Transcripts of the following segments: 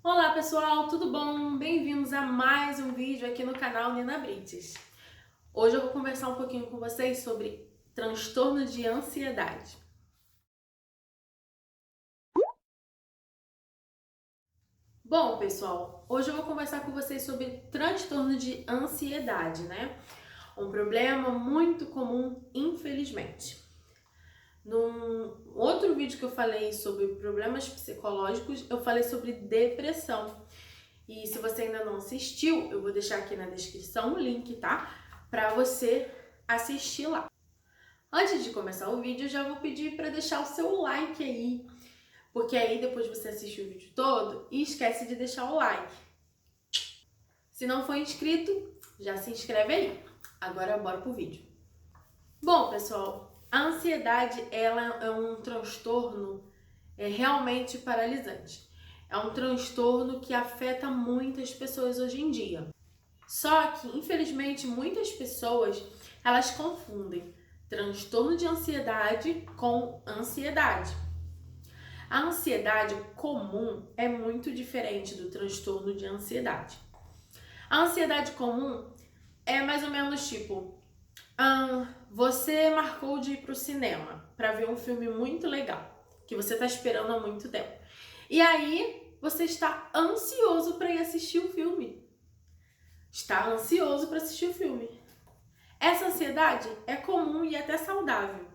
Olá pessoal, tudo bom? Bem-vindos a mais um vídeo aqui no canal Nina Brites. Hoje eu vou conversar um pouquinho com vocês sobre transtorno de ansiedade. Bom, pessoal, hoje eu vou conversar com vocês sobre transtorno de ansiedade, né? Um problema muito comum, infelizmente. Num outro vídeo que eu falei sobre problemas psicológicos, eu falei sobre depressão. E se você ainda não assistiu, eu vou deixar aqui na descrição o link, tá? Pra você assistir lá. Antes de começar o vídeo, eu já vou pedir para deixar o seu like aí, porque aí depois você assiste o vídeo todo e esquece de deixar o like. Se não for inscrito, já se inscreve aí. Agora bora pro vídeo. Bom, pessoal, a ansiedade ela é um transtorno realmente paralisante. É um transtorno que afeta muitas pessoas hoje em dia. Só que, infelizmente, muitas pessoas elas confundem transtorno de ansiedade com ansiedade. A ansiedade comum é muito diferente do transtorno de ansiedade. A ansiedade comum é mais ou menos tipo: você marcou de ir pro cinema para ver um filme muito legal, que você está esperando há muito tempo. E aí, você está ansioso para ir assistir o filme. Está ansioso para assistir o filme. Essa ansiedade é comum e até saudável,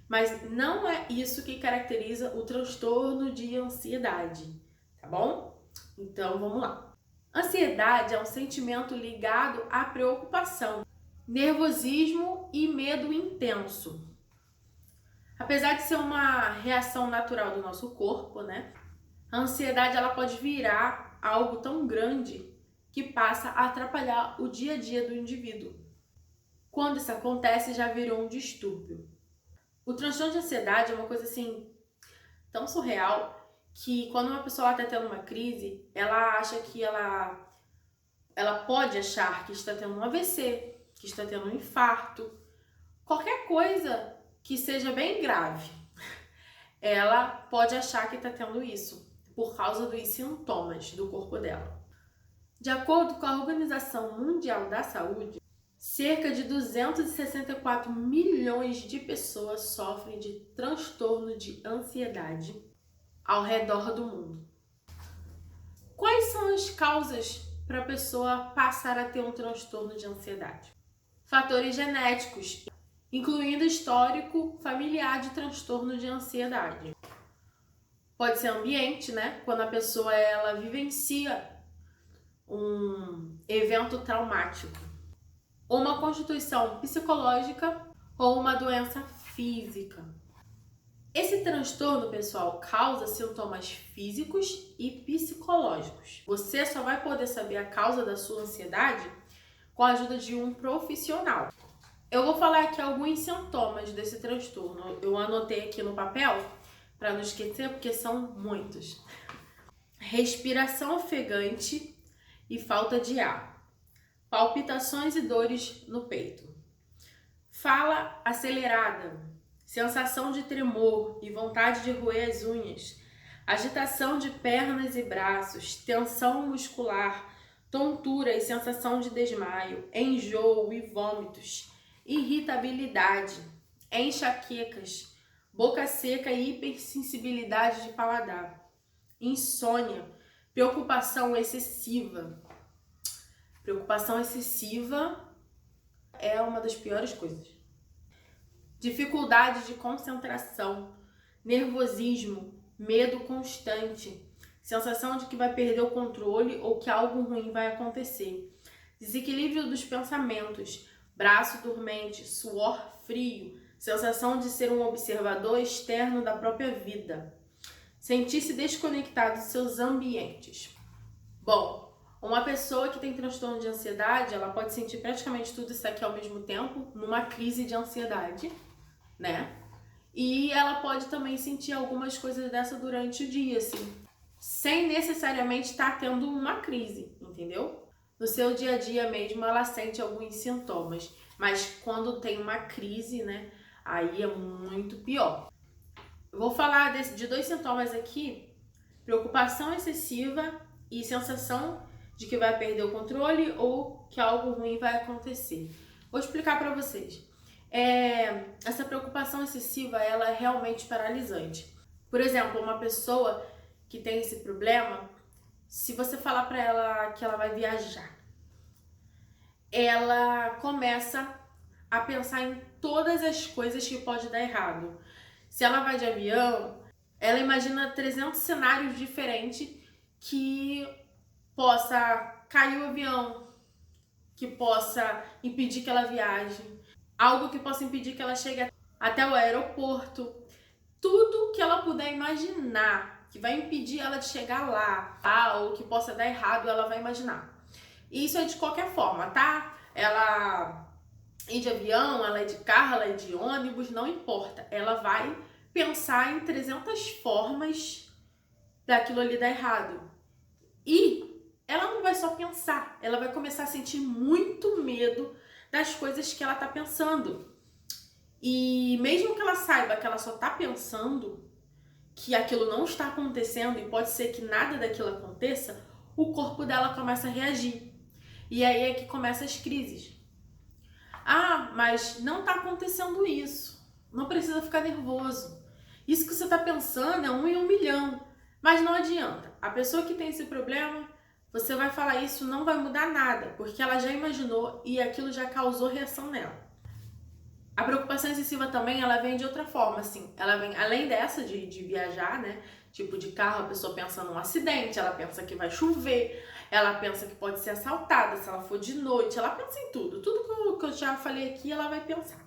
mas não é isso que caracteriza o transtorno de ansiedade, tá bom? Então vamos lá. Ansiedade é um sentimento ligado à preocupação, nervosismo e medo intenso. Apesar de ser uma reação natural do nosso corpo, né? A ansiedade ela pode virar algo tão grande que passa a atrapalhar o dia a dia do indivíduo. Quando isso acontece, já virou um distúrbio. O transtorno de ansiedade é uma coisa assim tão surreal que quando uma pessoa está tendo uma crise, ela acha que ela pode achar que está tendo um AVC, que está tendo um infarto, qualquer coisa que seja bem grave. Ela pode achar que está tendo isso por causa dos sintomas do corpo dela. De acordo com a Organização Mundial da Saúde, cerca de 264 milhões de pessoas sofrem de transtorno de ansiedade ao redor do mundo. Quais são as causas para a pessoa passar a ter um transtorno de ansiedade? Fatores genéticos, incluindo histórico familiar de transtorno de ansiedade. Pode ser ambiente, né? Quando a pessoa ela vivencia um evento traumático, ou uma constituição psicológica ou uma doença física. Esse transtorno, pessoal, causa sintomas físicos e psicológicos. Você só vai poder saber a causa da sua ansiedade com a ajuda de um profissional. Eu vou falar aqui alguns sintomas desse transtorno. Eu anotei aqui no papel para não esquecer, porque são muitos. Respiração ofegante e falta de ar. Palpitações e dores no peito. Fala acelerada, sensação de tremor e vontade de roer as unhas, agitação de pernas e braços, tensão muscular, tontura e sensação de desmaio, enjoo e vômitos, irritabilidade, enxaquecas, boca seca e hipersensibilidade de paladar, insônia, preocupação excessiva. Preocupação excessiva é uma das piores coisas. Dificuldade de concentração, nervosismo, medo constante, sensação de que vai perder o controle ou que algo ruim vai acontecer, desequilíbrio dos pensamentos, braço dormente, suor frio, sensação de ser um observador externo da própria vida, sentir-se desconectado dos seus ambientes. Bom, uma pessoa que tem transtorno de ansiedade, ela pode sentir praticamente tudo isso aqui ao mesmo tempo, numa crise de ansiedade, né? E ela pode também sentir algumas coisas dessa durante o dia, assim, sem necessariamente estar tendo uma crise, entendeu? No seu dia a dia mesmo, ela sente alguns sintomas, mas quando tem uma crise, né, aí é muito pior. Eu vou falar de dois sintomas aqui preocupação excessiva e sensação de que vai perder o controle ou que algo ruim vai acontecer. Vou explicar para vocês. Essa preocupação excessiva, ela é realmente paralisante. Por exemplo, uma pessoa que tem esse problema, se você falar para ela que ela vai viajar, ela começa a pensar em todas as coisas que pode dar errado. Se ela vai de avião, ela imagina 300 cenários diferentes que possa cair o avião, que possa impedir que ela viaje, algo que possa impedir que ela chegue até o aeroporto. Tudo que ela puder imaginar que vai impedir ela de chegar lá, tá? Ou que possa dar errado, ela vai imaginar. E isso é de qualquer forma, tá? Ela ir de avião, ela é de carro, ela é de ônibus, não importa. Ela vai pensar em 300 formas daquilo ali dar errado. E ela não vai só pensar, ela vai começar a sentir muito medo das coisas que ela tá pensando. E mesmo que ela saiba que ela só tá pensando, que aquilo não está acontecendo e pode ser que nada daquilo aconteça, o corpo dela começa a reagir. E aí é que começam as crises. Ah, mas não tá acontecendo isso. Não precisa ficar nervoso. Isso que você tá pensando é 1 em 1 milhão. Mas não adianta. A pessoa que tem esse problema, você vai falar isso, não vai mudar nada, porque ela já imaginou e aquilo já causou reação nela. A preocupação excessiva também, ela vem de outra forma, assim. Ela vem, além dessa de viajar, né? Tipo, de carro, a pessoa pensa num acidente, ela pensa que vai chover, ela pensa que pode ser assaltada se ela for de noite, ela pensa em tudo. Tudo que eu já falei aqui, ela vai pensar.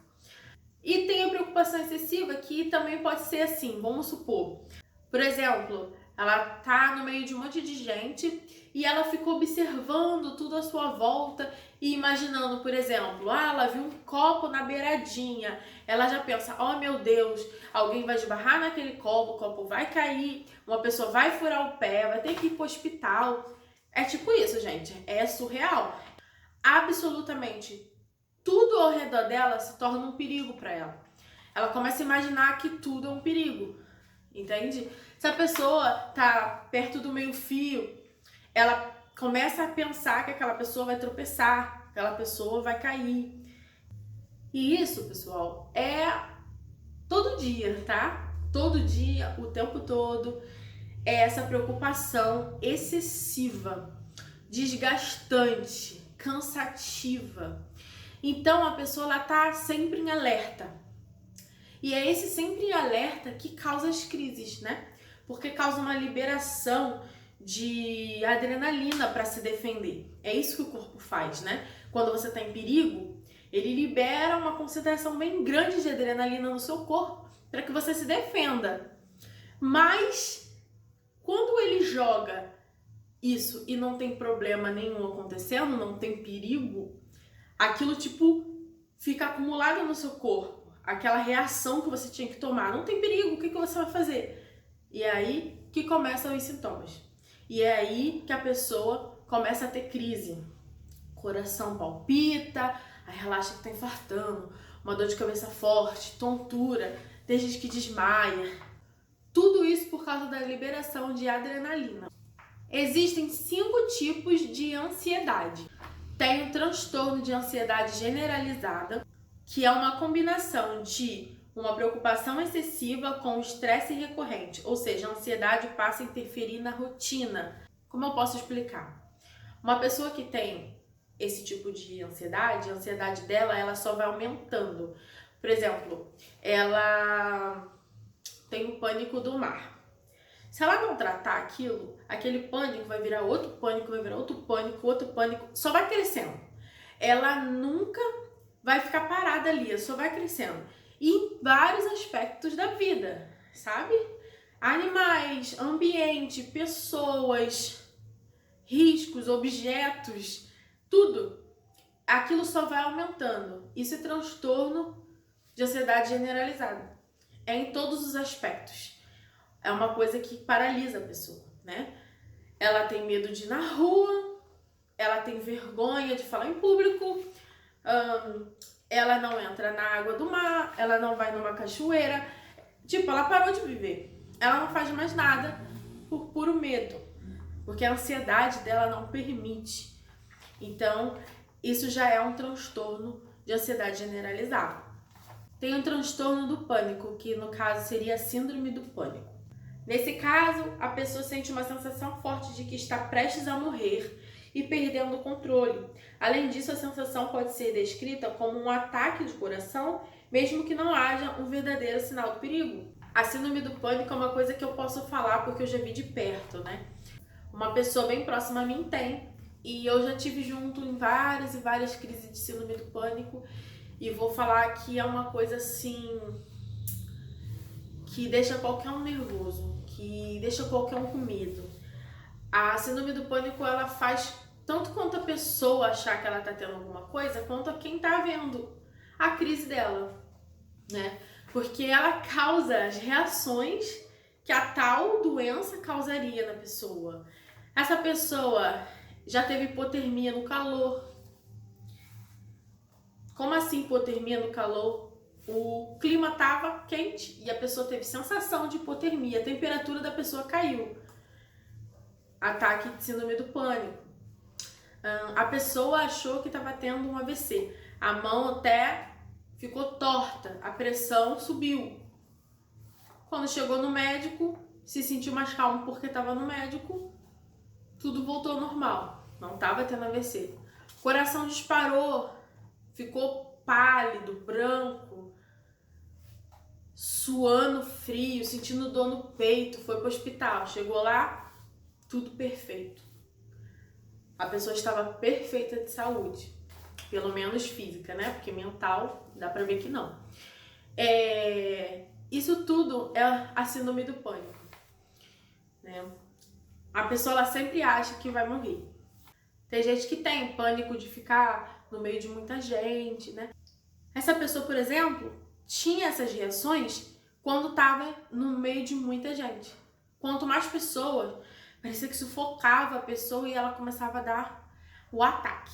E tem a preocupação excessiva que também pode ser assim, vamos supor. Por exemplo, ela tá no meio de um monte de gente e ela fica observando tudo à sua volta e imaginando, por exemplo, ela viu um copo na beiradinha. Ela já pensa, oh meu Deus, alguém vai esbarrar naquele copo, o copo vai cair, uma pessoa vai furar o pé, vai ter que ir pro hospital. É tipo isso, gente, é surreal. Absolutamente tudo ao redor dela se torna um perigo para ela. Ela começa a imaginar que tudo é um perigo, entende? Se a pessoa tá perto do meio-fio, ela começa a pensar que aquela pessoa vai tropeçar, aquela pessoa vai cair. E isso, pessoal, é todo dia, tá? Todo dia, o tempo todo, é essa preocupação excessiva, desgastante, cansativa. Então a pessoa ela tá sempre em alerta. E é esse sempre em alerta que causa as crises, né? Porque causa uma liberação de adrenalina para se defender. É isso que o corpo faz, né? Quando você está em perigo, ele libera uma concentração bem grande de adrenalina no seu corpo para que você se defenda. Mas quando ele joga isso e não tem problema nenhum acontecendo, não tem perigo, aquilo tipo fica acumulado no seu corpo. Aquela reação que você tinha que tomar. Não tem perigo, o que você vai fazer? E é aí que começam os sintomas. E é aí que a pessoa começa a ter crise. Coração palpita, aí relaxa que tá infartando, uma dor de cabeça forte, tontura, tem gente que desmaia. Tudo isso por causa da liberação de adrenalina. Existem 5 tipos de ansiedade. Tem o transtorno de ansiedade generalizada, que é uma combinação de uma preocupação excessiva com estresse recorrente, ou seja, a ansiedade passa a interferir na rotina. Como eu posso explicar? Uma pessoa que tem esse tipo de ansiedade, a ansiedade dela, ela só vai aumentando. Por exemplo, ela tem o pânico do mar. Se ela não tratar aquilo, aquele pânico vai virar outro pânico, vai virar outro pânico, só vai crescendo. Ela nunca vai ficar parada ali, só vai crescendo. E em vários aspectos da vida, sabe? Animais, ambiente, pessoas, riscos, objetos, tudo. Aquilo só vai aumentando. Isso é transtorno de ansiedade generalizada. É em todos os aspectos. É uma coisa que paralisa a pessoa, né? Ela tem medo de ir na rua, ela tem vergonha de falar em público, ela não entra na água do mar, ela não vai numa cachoeira. Tipo, ela parou de viver. Ela não faz mais nada por puro medo, porque a ansiedade dela não permite. Então, isso já é um transtorno de ansiedade generalizada. Tem um transtorno do pânico, que no caso seria a síndrome do pânico. Nesse caso, a pessoa sente uma sensação forte de que está prestes a morrer e perdendo o controle. Além disso, a sensação pode ser descrita como um ataque de coração, mesmo que não haja um verdadeiro sinal do perigo. A síndrome do pânico é uma coisa que eu posso falar porque eu já vi de perto, né? Uma pessoa bem próxima a mim tem, e eu já tive junto em várias e várias crises de síndrome do pânico, e vou falar que é uma coisa assim que deixa qualquer um nervoso, que deixa qualquer um com medo. A síndrome do pânico, ela faz tanto quanto a pessoa achar que ela tá tendo alguma coisa, quanto a quem tá vendo a crise dela, né? Porque ela causa as reações que a tal doença causaria na pessoa. Essa pessoa já teve hipotermia no calor. Como assim hipotermia no calor? O clima estava quente e a pessoa teve sensação de hipotermia, a temperatura da pessoa caiu. Ataque de síndrome do pânico. A pessoa achou que estava tendo um AVC. A mão até ficou torta, a pressão subiu. Quando chegou no médico, se sentiu mais calmo porque estava no médico, tudo voltou ao normal. Não estava tendo AVC. Coração disparou, ficou pálido, branco, suando frio, sentindo dor no peito, foi pro hospital. Chegou lá, tudo perfeito. A pessoa estava perfeita de saúde, pelo menos física, né? Porque mental, dá pra ver que não. Isso tudo é a síndrome do pânico, né? A pessoa, ela sempre acha que vai morrer. Tem gente que tem pânico de ficar no meio de muita gente, né? Essa pessoa, por exemplo, tinha essas reações quando estava no meio de muita gente. Quanto mais pessoas, parecia que sufocava a pessoa e ela começava a dar o ataque.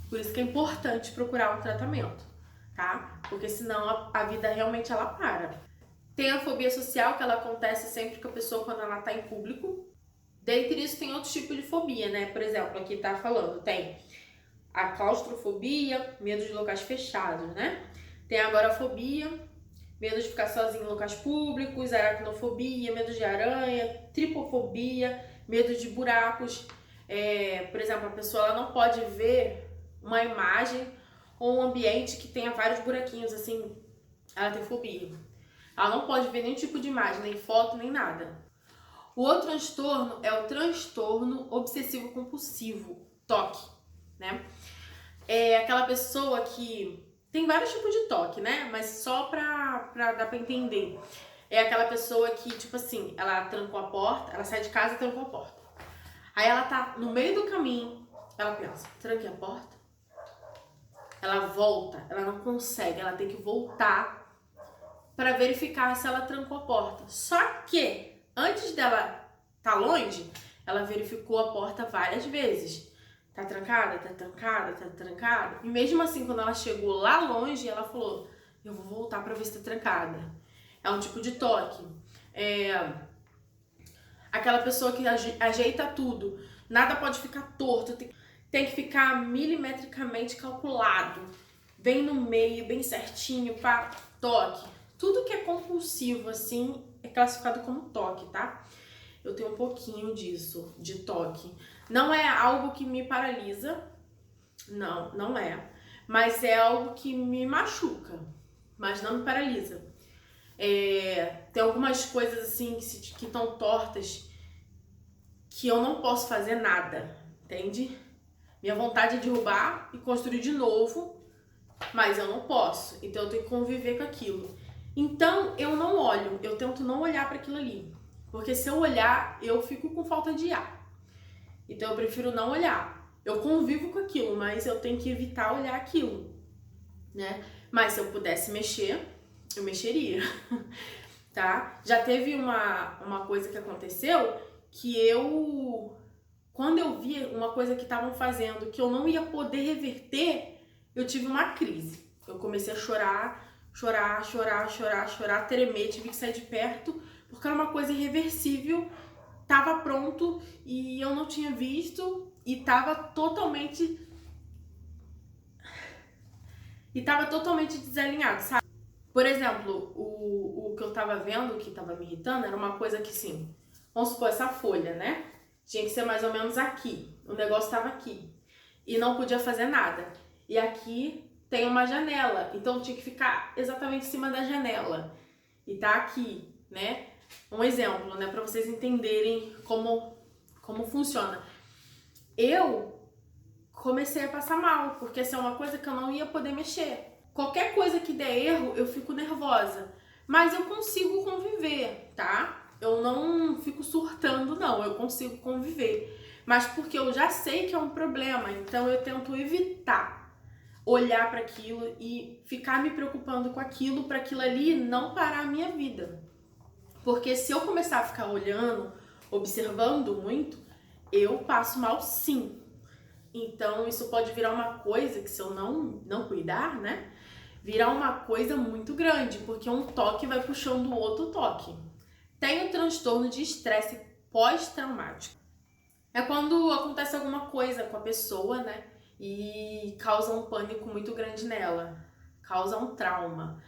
Por isso que é importante procurar um tratamento, tá? Porque senão a vida realmente ela para. Tem a fobia social, que ela acontece sempre com a pessoa quando ela está em público. Dentre isso tem outros tipos de fobia, né? Por exemplo, aqui tá falando, tem a claustrofobia, medo de locais fechados, né? Tem a agorafobia, medo de ficar sozinho em locais públicos, aracnofobia, medo de aranha, tripofobia, medo de buracos. Por exemplo, a pessoa ela não pode ver uma imagem ou um ambiente que tenha vários buraquinhos, assim, ela tem fobia. Ela não pode ver nenhum tipo de imagem, nem foto, nem nada. O outro transtorno é o transtorno obsessivo-compulsivo, TOC, né? É aquela pessoa que tem vários tipos de TOC, né? Mas só pra dar pra entender. É aquela pessoa que, tipo assim, ela trancou a porta, ela sai de casa e trancou a porta. Aí ela tá no meio do caminho, ela pensa, tranquei a porta. Ela volta, ela não consegue, ela tem que voltar pra verificar se ela trancou a porta. Só que, antes dela tá longe, ela verificou a porta várias vezes. Tá trancada, tá trancada, tá trancada. E mesmo assim, quando ela chegou lá longe, ela falou, eu vou voltar pra ver se tá trancada. É um tipo de toque. Aquela pessoa que ajeita tudo. Nada pode ficar torto, tem que ficar milimetricamente calculado. Bem no meio, bem certinho, pá, toque. Tudo que é compulsivo, assim, é classificado como toque, tá? Eu tenho um pouquinho disso, de toque. Não é algo que me paralisa, não é. Mas é algo que me machuca, mas não me paralisa. Tem algumas coisas assim que estão tortas que eu não posso fazer nada, entende? Minha vontade é derrubar e construir de novo, mas eu não posso. Então eu tenho que conviver com aquilo. Então eu não olho, eu tento não olhar para aquilo ali. Porque se eu olhar, eu fico com falta de ar. Então eu prefiro não olhar. Eu convivo com aquilo, mas eu tenho que evitar olhar aquilo, né? Mas se eu pudesse mexer, eu mexeria, tá? Já teve uma coisa que aconteceu que quando eu vi uma coisa que estavam fazendo que eu não ia poder reverter, eu tive uma crise. Eu comecei a chorar, tremer, tive que sair de perto, porque era uma coisa irreversível, tava pronto e eu não tinha visto e tava totalmente desalinhado, sabe? Por exemplo, o que eu tava vendo, que tava me irritando, era uma coisa que, assim, vamos supor, essa folha, né? Tinha que ser mais ou menos aqui. O negócio tava aqui. E não podia fazer nada. E aqui tem uma janela. Então tinha que ficar exatamente em cima da janela. E tá aqui, né? Um exemplo, né? Pra vocês entenderem como funciona. Eu comecei a passar mal, porque essa é uma coisa que eu não ia poder mexer. Qualquer coisa que der erro, eu fico nervosa. Mas eu consigo conviver, tá? Eu não fico surtando, não. Eu consigo conviver. Mas porque eu já sei que é um problema, então eu tento evitar olhar para aquilo e ficar me preocupando com aquilo, para aquilo ali não parar a minha vida. Porque se eu começar a ficar olhando, observando muito, eu passo mal sim. Então isso pode virar uma coisa que, se eu não cuidar, né, virar uma coisa muito grande, porque um toque vai puxando o outro toque. Tem o transtorno de estresse pós-traumático. É quando acontece alguma coisa com a pessoa, né, e causa um pânico muito grande nela, causa um trauma.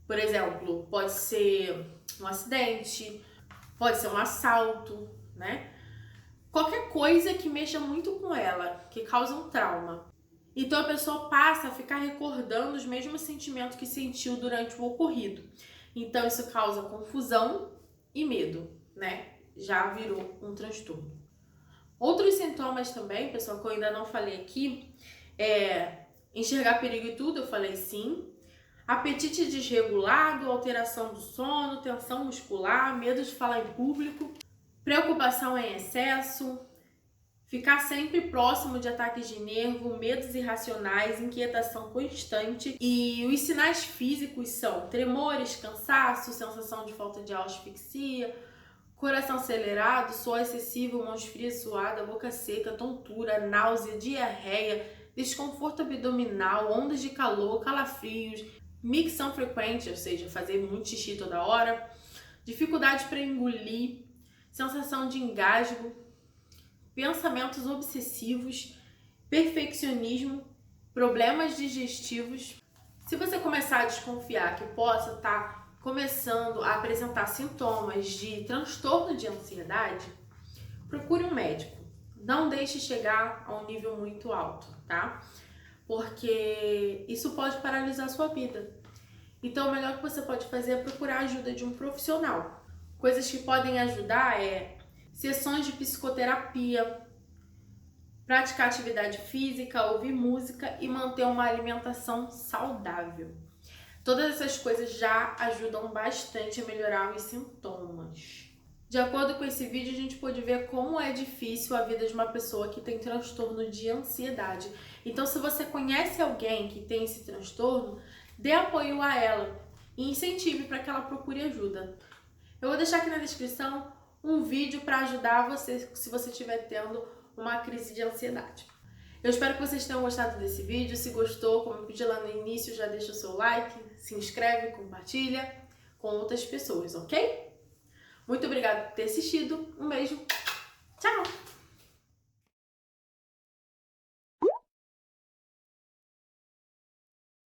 Por exemplo, pode ser um acidente, pode ser um assalto, né? Qualquer coisa que mexa muito com ela, que causa um trauma. Então a pessoa passa a ficar recordando os mesmos sentimentos que sentiu durante o ocorrido. Então isso causa confusão e medo, né? Já virou um transtorno. Outros sintomas também, pessoal, que eu ainda não falei aqui, é enxergar perigo e tudo, eu falei sim. Apetite desregulado, alteração do sono, tensão muscular, medo de falar em público, preocupação em excesso, ficar sempre próximo de ataques de nervo, medos irracionais, inquietação constante. E os sinais físicos são tremores, cansaço, sensação de falta de ar, asfixia, coração acelerado, suor excessivo, mãos frias, suada, boca seca, tontura, náusea, diarreia, desconforto abdominal, ondas de calor, calafrios, micção frequente, ou seja, fazer muito xixi toda hora, dificuldade para engolir, sensação de engasgo, pensamentos obsessivos, perfeccionismo, problemas digestivos. Se você começar a desconfiar que possa estar começando a apresentar sintomas de transtorno de ansiedade, procure um médico. Não deixe chegar a um nível muito alto, tá? Porque isso pode paralisar a sua vida. Então, o melhor que você pode fazer é procurar a ajuda de um profissional. Coisas que podem ajudar é sessões de psicoterapia, praticar atividade física, ouvir música e manter uma alimentação saudável. Todas essas coisas já ajudam bastante a melhorar os sintomas. De acordo com esse vídeo, a gente pode ver como é difícil a vida de uma pessoa que tem transtorno de ansiedade. Então, se você conhece alguém que tem esse transtorno, dê apoio a ela e incentive para que ela procure ajuda. Eu vou deixar aqui na descrição um vídeo para ajudar você se você estiver tendo uma crise de ansiedade. Eu espero que vocês tenham gostado desse vídeo. Se gostou, como eu pedi lá no início, já deixa o seu like, se inscreve, compartilha com outras pessoas, ok? Muito obrigada por ter assistido. Um beijo. Tchau!